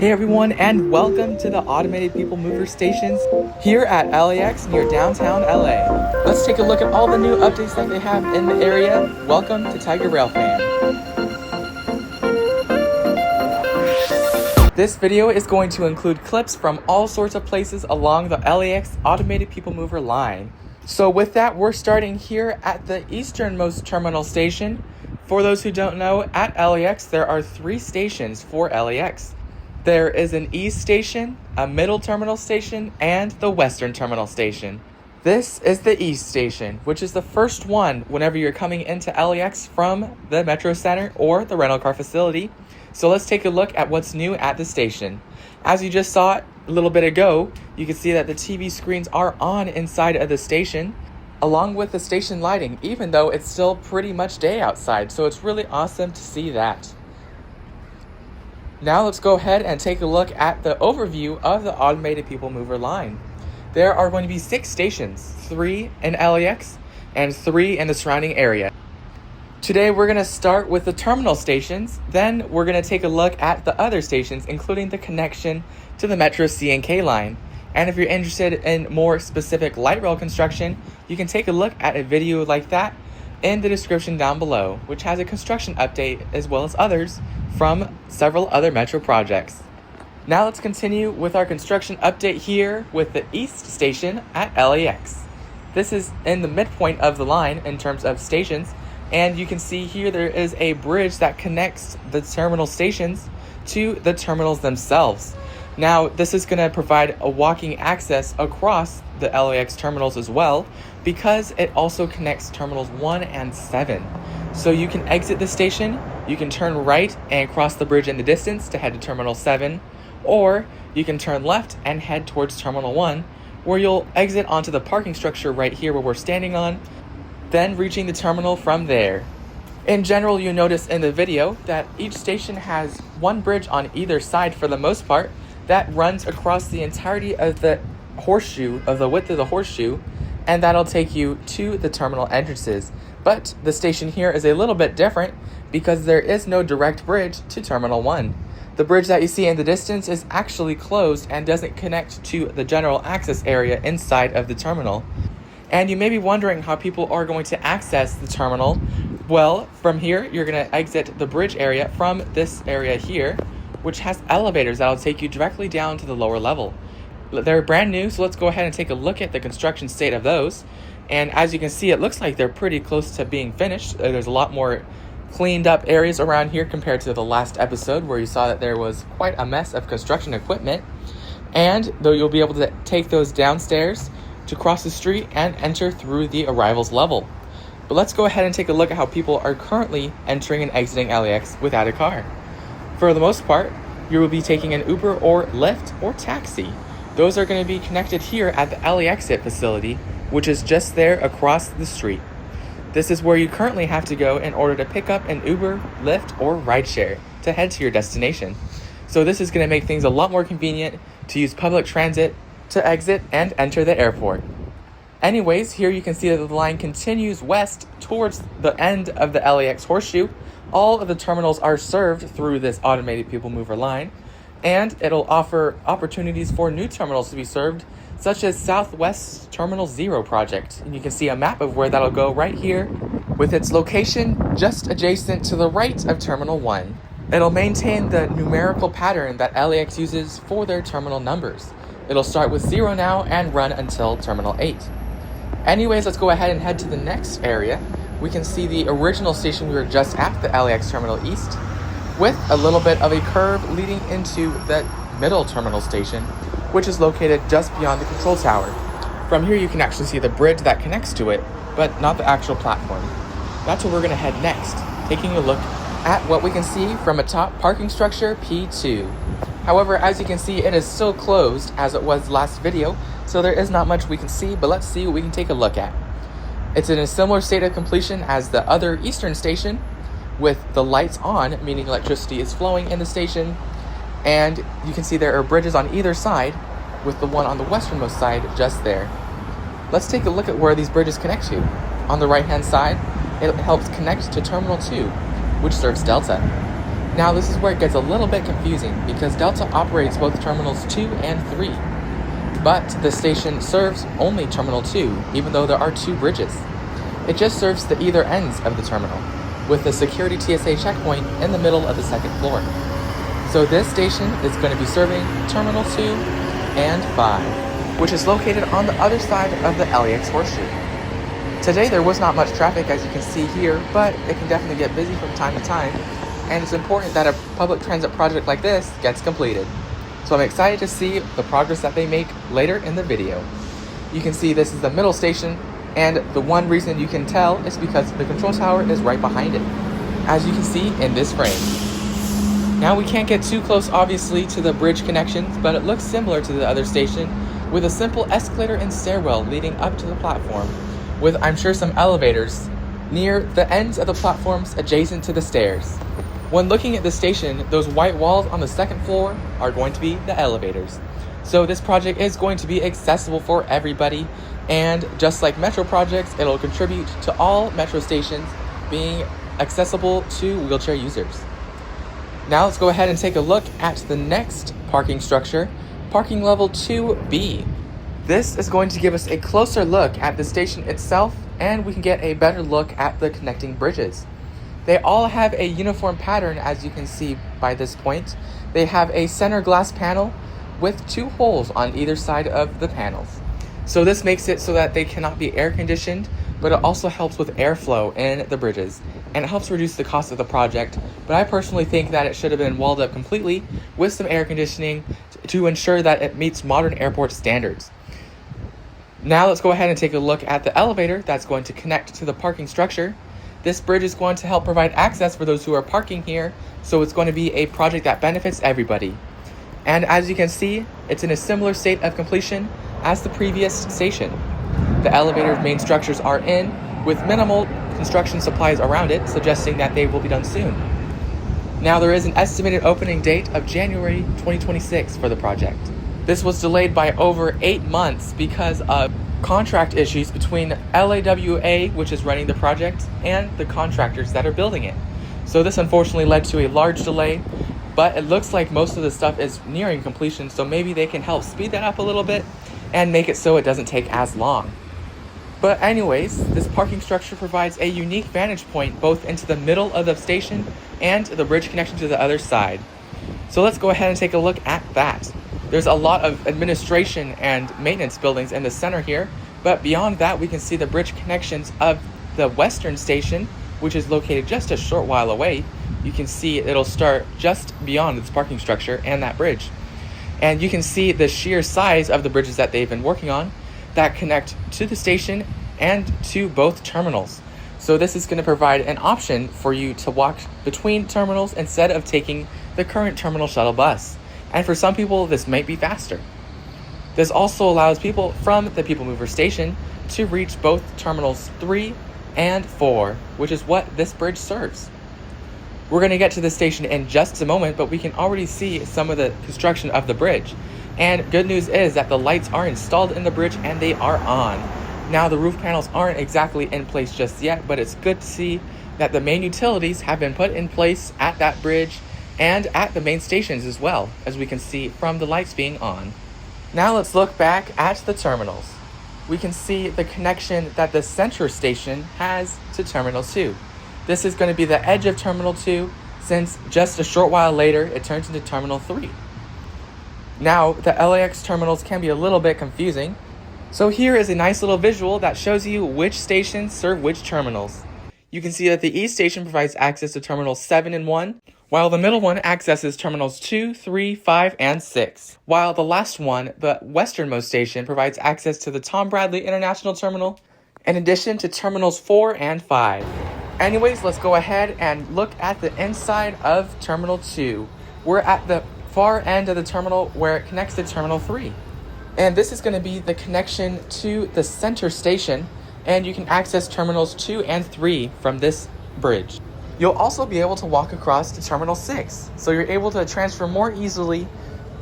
Hey everyone, and welcome to the Automated People Mover stations here at LAX near downtown LA. Let's take a look at all the new updates that they have in the area. Welcome to Tiger Rail Fan. This video is going to include clips from all sorts of places along the LAX Automated People Mover line. So with that, we're starting here at the easternmost terminal station. For those who don't know, at LAX there are 3 stations for LAX. There is an east station, a middle terminal station, and the western terminal station. This is the east station, which is the first one whenever you're coming into LAX from the Metro Center or the rental car facility. So let's take a look at what's new at the station. As you just saw a little bit ago, you can see that the TV screens are on inside of the station, along with the station lighting, even though it's still pretty much day outside. So it's really awesome to see that. Now let's go ahead and take a look at the overview of the Automated People Mover line. There are going to be 6 stations, 3 in LAX and 3 in the surrounding area. Today we're going to start with the terminal stations, then we're going to take a look at the other stations, including the connection to the Metro C&K line. And if you're interested in more specific light rail construction, you can take a look at a video like that in the description down below, which has a construction update as well as others from several other Metro projects. Now let's continue with our construction update here with the East Station at LAX. This is in the midpoint of the line in terms of stations, and you can see here there is a bridge that connects the terminal stations to the terminals themselves. Now this is going to provide a walking access across the LAX terminals as well, because it also connects terminals 1 and 7. So you can exit the station, you can turn right and cross the bridge in the distance to head to Terminal 7, or you can turn left and head towards Terminal 1, where you'll exit onto the parking structure right here where we're standing on, then reaching the terminal from there. In general, you notice in the video that each station has one bridge on either side for the most part that runs across the entirety of the horseshoe, of the width of the horseshoe, and that'll take you to the terminal entrances. But the station here is a little bit different because there is no direct bridge to Terminal 1. The bridge that you see in the distance is actually closed and doesn't connect to the general access area inside of the terminal. And you may be wondering how people are going to access the terminal. Well, from here, you're going to exit the bridge area from this area here, which has elevators that'll take you directly down to the lower level. They're brand new, so let's go ahead and take a look at the construction state of those. And as you can see, it looks like they're pretty close to being finished. There's a lot more cleaned up areas around here compared to the last episode where you saw that there was quite a mess of construction equipment. And though you'll be able to take those downstairs to cross the street and enter through the arrivals level. But let's go ahead and take a look at how people are currently entering and exiting LAX without a car. For the most part, you will be taking an Uber or Lyft or taxi. Those are going to be connected here at the LAX facility, which is just there across the street. This is where you currently have to go in order to pick up an Uber, Lyft, or rideshare to head to your destination. So this is going to make things a lot more convenient to use public transit to exit and enter the airport. Anyways, here you can see that the line continues west towards the end of the LAX horseshoe. All of the terminals are served through this Automated People Mover line, and it'll offer opportunities for new terminals to be served, such as Southwest Terminal 0 project. And you can see a map of where that'll go right here, with its location just adjacent to the right of Terminal 1. It'll maintain the numerical pattern that LAX uses for their terminal numbers. It'll start with 0 now and run until Terminal 8. Anyways, let's go ahead and head to the next area. We can see the original station we were just at, the LAX Terminal East, with a little bit of a curve leading into the middle terminal station, which is located just beyond the control tower. From here you can actually see the bridge that connects to it, but not the actual platform. That's where we're going to head next, taking a look at what we can see from atop parking structure P2. However, as you can see, it is still closed as it was last video, so there is not much we can see, but let's see what we can take a look at. It's in a similar state of completion as the other eastern station, with the lights on, meaning electricity is flowing in the station, and you can see there are bridges on either side, with the one on the westernmost side just there. Let's take a look at where these bridges connect to. On the right hand side, it helps connect to Terminal 2, which serves Delta. Now this is where it gets a little bit confusing because Delta operates both Terminals 2 and 3, but the station serves only Terminal 2, even though there are 2 bridges. It just serves the either ends of the terminal, with the security TSA checkpoint in the middle of the 2nd floor. So this station is going to be serving Terminal 2 and 5, which is located on the other side of the LAX Horseshoe. Today there was not much traffic, as you can see here, but it can definitely get busy from time to time, and it's important that a public transit project like this gets completed. So I'm excited to see the progress that they make later in the video. You can see this is the middle station, and the one reason you can tell is because the control tower is right behind it, as you can see in this frame. Now we can't get too close obviously to the bridge connections, but it looks similar to the other station, with a simple escalator and stairwell leading up to the platform, with I'm sure some elevators near the ends of the platforms adjacent to the stairs. When looking at the station, those white walls on the 2nd floor are going to be the elevators. So this project is going to be accessible for everybody, and just like metro projects, it'll contribute to all metro stations being accessible to wheelchair users. Now let's go ahead and take a look at the next parking structure, parking level 2B. This is going to give us a closer look at the station itself, and we can get a better look at the connecting bridges. They all have a uniform pattern, as you can see by this point. They have a center glass panel with 2 holes on either side of the panels. So this makes it so that they cannot be air conditioned, but it also helps with airflow in the bridges, and it helps reduce the cost of the project. But I personally think that it should have been walled up completely with some air conditioning to ensure that it meets modern airport standards. Now let's go ahead and take a look at the elevator that's going to connect to the parking structure. This bridge is going to help provide access for those who are parking here, so it's going to be a project that benefits everybody. And as you can see, it's in a similar state of completion as the previous station. The elevator's main structures are in, with minimal construction supplies around it, suggesting that they will be done soon. Now there is an estimated opening date of January 2026 for the project. This was delayed by over 8 months because of contract issues between LAWA, which is running the project, and the contractors that are building it. So this unfortunately led to a large delay, but it looks like most of the stuff is nearing completion, so maybe they can help speed that up a little bit and make it so it doesn't take as long. But anyways, this parking structure provides a unique vantage point both into the middle of the station and the bridge connection to the other side. So let's go ahead and take a look at that. There's a lot of administration and maintenance buildings in the center here, but beyond that we can see the bridge connections of the western station, which is located just a short while away. You can see it'll start just beyond this parking structure and that bridge. And you can see the sheer size of the bridges that they've been working on that connect to the station and to both terminals. So this is going to provide an option for you to walk between terminals instead of taking the current terminal shuttle bus. And for some people, this might be faster. This also allows people from the People Mover station to reach both terminals 3 and 4, which is what this bridge serves. We're going to get to the station in just a moment, but we can already see some of the construction of the bridge. And good news is that the lights are installed in the bridge and they are on. Now the roof panels aren't exactly in place just yet, but it's good to see that the main utilities have been put in place at that bridge and at the main stations as well, as we can see from the lights being on. Now let's look back at the terminals. We can see the connection that the center station has to Terminal 2. This is going to be the edge of Terminal 2, since just a short while later it turns into Terminal 3. Now, the LAX terminals can be a little bit confusing, so here is a nice little visual that shows you which stations serve which terminals. You can see that the East station provides access to Terminals 7 and 1, while the middle one accesses Terminals 2, 3, 5, and 6. While the last one, the westernmost station, provides access to the Tom Bradley International Terminal, in addition to Terminals 4 and 5. Anyways, let's go ahead and look at the inside of Terminal 2. We're at the far end of the terminal where it connects to Terminal 3. And this is going to be the connection to the center station, and you can access Terminals 2 and 3 from this bridge. You'll also be able to walk across to Terminal 6, so you're able to transfer more easily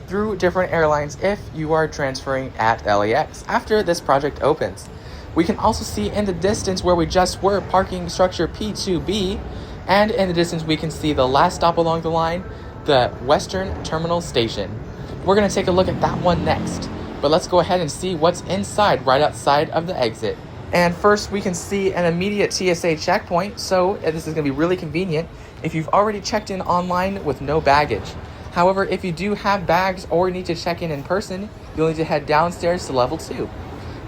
through different airlines if you are transferring at LAX after this project opens. We can also see in the distance where we just were, parking structure P2B, And in the distance, we can see the last stop along the line, the Western Terminal Station. We're going to take a look at that one next, but let's go ahead and see what's inside right outside of the exit. And first, we can see an immediate TSA checkpoint, so this is going to be really convenient if you've already checked in online with no baggage. However, if you do have bags or need to check in person, you'll need to head downstairs to level 2.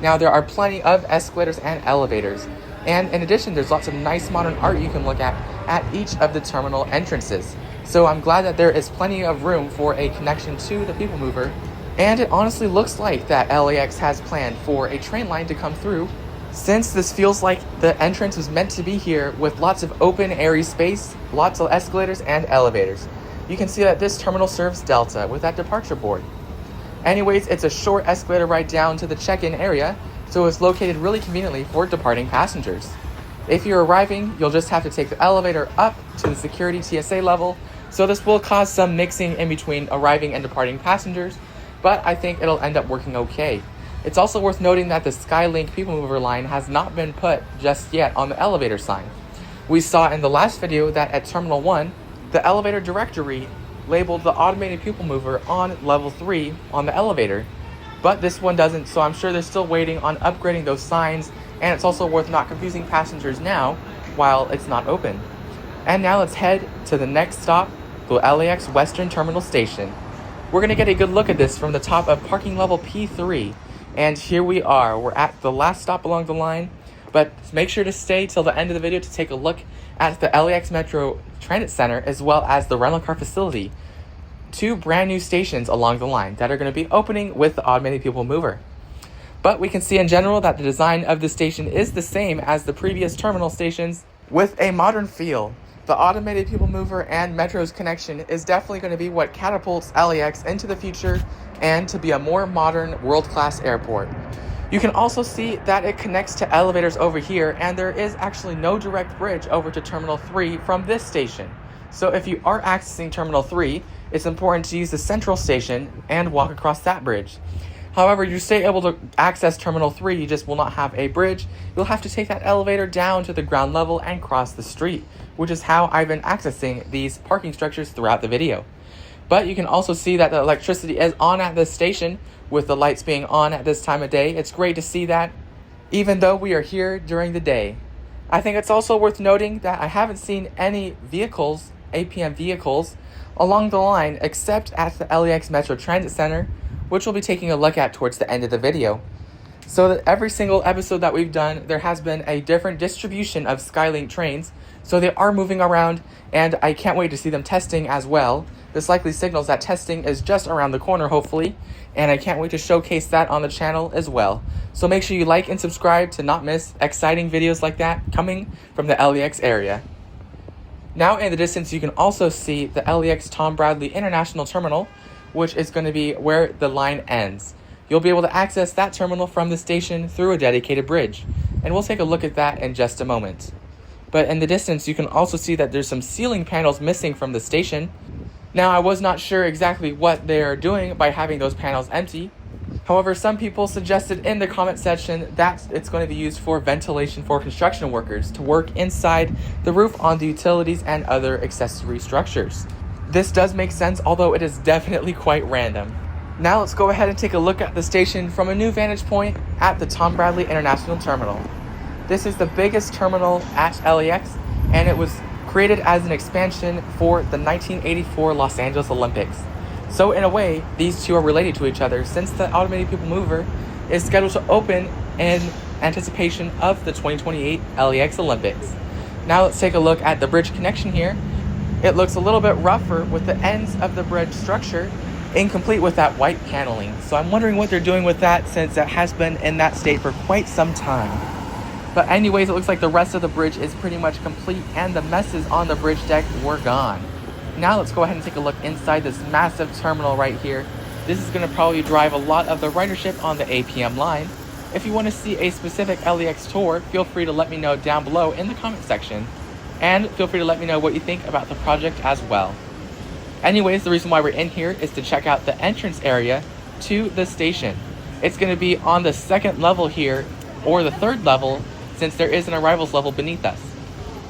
Now, there are plenty of escalators and elevators, and in addition, there's lots of nice modern art you can look at each of the terminal entrances. So I'm glad that there is plenty of room for a connection to the People Mover, and it honestly looks like that LAX has planned for a train line to come through, since this feels like the entrance was meant to be here with lots of open, airy space, lots of escalators and elevators. You can see that this terminal serves Delta with that departure board. Anyways, it's a short escalator ride down to the check-in area, so it's located really conveniently for departing passengers. If you're arriving, you'll just have to take the elevator up to the security TSA level, so this will cause some mixing in between arriving and departing passengers, but I think it'll end up working okay. It's also worth noting that the Skylink People Mover line has not been put just yet on the elevator sign. We saw in the last video that at Terminal 1, the elevator directory labeled the automated People Mover on level 3 on the elevator, but this one doesn't, so I'm sure they're still waiting on upgrading those signs, and it's also worth not confusing passengers now while it's not open. And now let's head to the next stop, the LAX Western Terminal Station. We're going to get a good look at this from the top of parking level P3, and here we are. We're at the last stop along the line, but make sure to stay till the end of the video to take a look at the LAX Metro Transit Center as well as the rental car facility. 2 brand new stations along the line that are going to be opening with the automated People Mover. But we can see in general that the design of the station is the same as the previous terminal stations with a modern feel. The automated People Mover and Metro's connection is definitely going to be what catapults LAX into the future and to be a more modern world-class airport. You can also see that it connects to elevators over here, and there is actually no direct bridge over to Terminal 3 from this station. So if you are accessing Terminal 3, it's important to use the central station and walk across that bridge. However, you stay able to access Terminal 3, you just will not have a bridge. You'll have to take that elevator down to the ground level and cross the street, which is how I've been accessing these parking structures throughout the video. But you can also see that the electricity is on at this station, with the lights being on at this time of day. It's great to see that, even though we are here during the day. I think it's also worth noting that I haven't seen any vehicles, APM vehicles, along the line except at the LAX Metro Transit Center, which we'll be taking a look at towards the end of the video. So that every single episode that we've done, there has been a different distribution of Skylink trains, so they are moving around, and I can't wait to see them testing as well. This likely signals that testing is just around the corner, hopefully, and I can't wait to showcase that on the channel as well. So make sure you like and subscribe to not miss exciting videos like that coming from the LAX area. Now in the distance, you can also see the LAX Tom Bradley International Terminal, which is going to be where the line ends. You'll be able to access that terminal from the station through a dedicated bridge, and we'll take a look at that in just a moment. But in the distance, you can also see that there's some ceiling panels missing from the station. Now, I was not sure exactly what they are doing by having those panels empty. However, some people suggested in the comment section that it's going to be used for ventilation for construction workers to work inside the roof on the utilities and other accessory structures. This does make sense, although it is definitely quite random. Now let's go ahead and take a look at the station from a new vantage point at the Tom Bradley International Terminal. This is the biggest terminal at LAX, and it was created as an expansion for the 1984 Los Angeles Olympics. So in a way, these two are related to each other since the automated People Mover is scheduled to open in anticipation of the 2028 LAX Olympics. Now let's take a look at the bridge connection here. It looks a little bit rougher with the ends of the bridge structure incomplete with that white paneling. So I'm wondering what they're doing with that since it has been in that state for quite some time. But anyways, it looks like the rest of the bridge is pretty much complete and the messes on the bridge deck were gone. Now let's go ahead and take a look inside this massive terminal right here. This is going to probably drive a lot of the ridership on the APM line. If you want to see a specific LAX tour, feel free to let me know down below in the comment section. And feel free to let me know what you think about the project as well. Anyways, the reason why we're in here is to check out the entrance area to the station. It's going to be on the second level here, or the third level, since there is an arrivals level beneath us.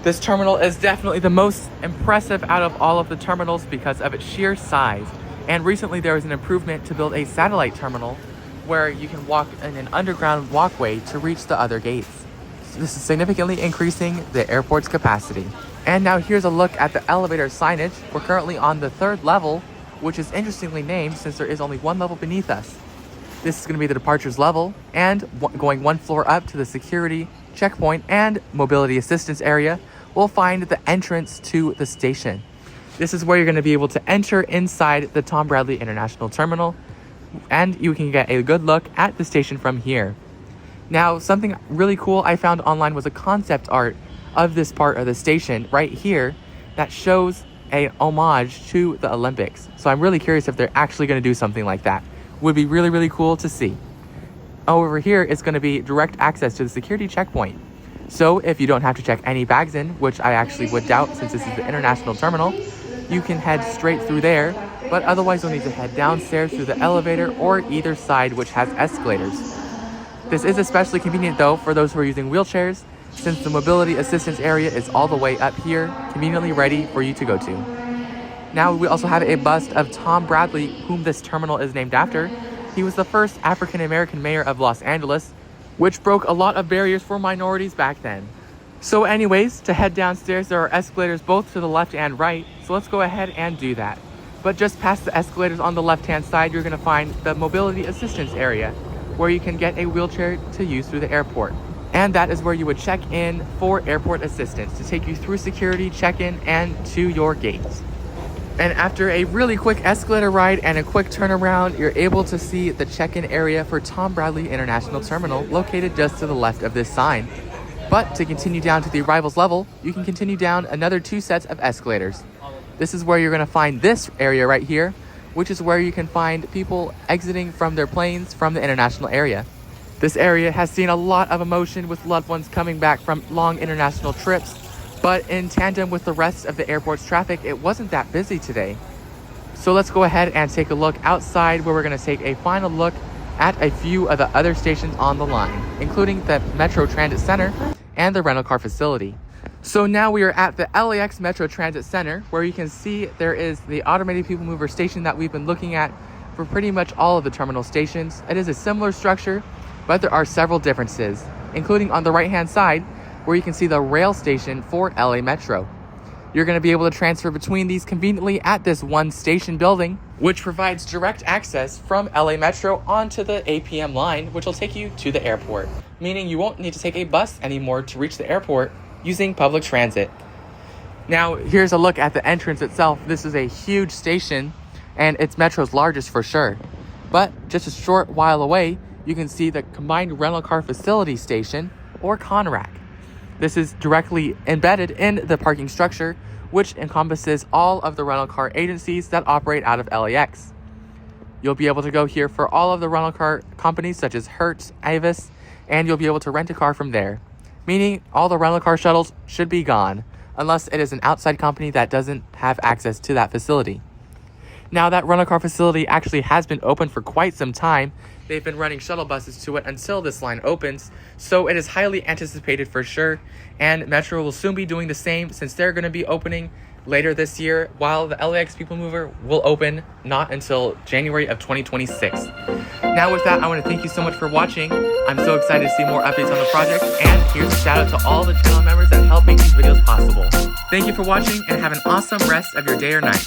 This terminal is definitely the most impressive out of all of the terminals because of its sheer size. And recently there was an improvement to build a satellite terminal where you can walk in an underground walkway to reach the other gates. So this is significantly increasing the airport's capacity. And now here's a look at the elevator signage. We're currently on the 3rd level, which is interestingly named since there is only 1 level beneath us. This is going to be the departures level, and going 1 floor up to the security checkpoint and mobility assistance area, we'll find the entrance to the station. This is where you're going to be able to enter inside the Tom Bradley International Terminal, and you can get a good look at the station from here. Now, something really cool I found online was a concept art of this part of the station right here that shows a homage to the Olympics. So I'm really curious if they're actually going to do something like that. Would be really, really cool to see. Over here is going to be direct access to the security checkpoint. So if you don't have to check any bags in, which I actually would doubt since this is the international terminal, you can head straight through there, but otherwise you'll need to head downstairs through the elevator or either side, which has escalators. This is especially convenient though for those who are using wheelchairs, since the mobility assistance area is all the way up here, conveniently ready for you to go to. Now we also have a bust of Tom Bradley, whom this terminal is named after. He was the first African-American mayor of Los Angeles, which broke a lot of barriers for minorities back then. So anyways, to head downstairs, there are escalators both to the left and right, so let's go ahead and do that. But just past the escalators on the left-hand side, you're going to find the mobility assistance area, where you can get a wheelchair to use through the airport. And that is where you would check in for airport assistance to take you through security, check-in, and to your gates. And after a really quick escalator ride and a quick turnaround, you're able to see the check-in area for Tom Bradley International Terminal, located just to the left of this sign. But to continue down to the arrivals level, you can continue down another 2 sets of escalators. This is where you're going to find this area right here, which is where you can find people exiting from their planes from the international area. This area has seen a lot of emotion with loved ones coming back from long international trips, but in tandem with the rest of the airport's traffic, it wasn't that busy today. So let's go ahead and take a look outside, where we're going to take a final look at a few of the other stations on the line, including the Metro Transit Center and the rental car facility. So now we are at the LAX Metro Transit Center, where you can see there is the automated people mover station that we've been looking at for pretty much all of the terminal stations. It is a similar structure, but there are several differences, including on the right-hand side, where you can see the rail station for LA Metro. You're going to be able to transfer between these conveniently at this one station building, which provides direct access from LA Metro onto the APM line, which will take you to the airport, meaning you won't need to take a bus anymore to reach the airport using public transit. Now, here's a look at the entrance itself. This is a huge station, and it's Metro's largest for sure. But just a short while away, you can see the Combined Rental Car Facility Station, or CONRAC. This is directly embedded in the parking structure, which encompasses all of the rental car agencies that operate out of LAX. You'll be able to go here for all of the rental car companies such as Hertz, Avis, and you'll be able to rent a car from there. Meaning all the rental car shuttles should be gone, unless it is an outside company that doesn't have access to that facility. Now, that rental car facility actually has been open for quite some time. They've been running shuttle buses to it until this line opens, so it is highly anticipated for sure, and Metro will soon be doing the same since they're going to be opening later this year, while the LAX People Mover will open not until January of 2026. Now with that, I want to thank you so much for watching. I'm so excited to see more updates on the project, and here's a shout out to all the channel members that help make these videos possible. Thank you for watching, and have an awesome rest of your day or night.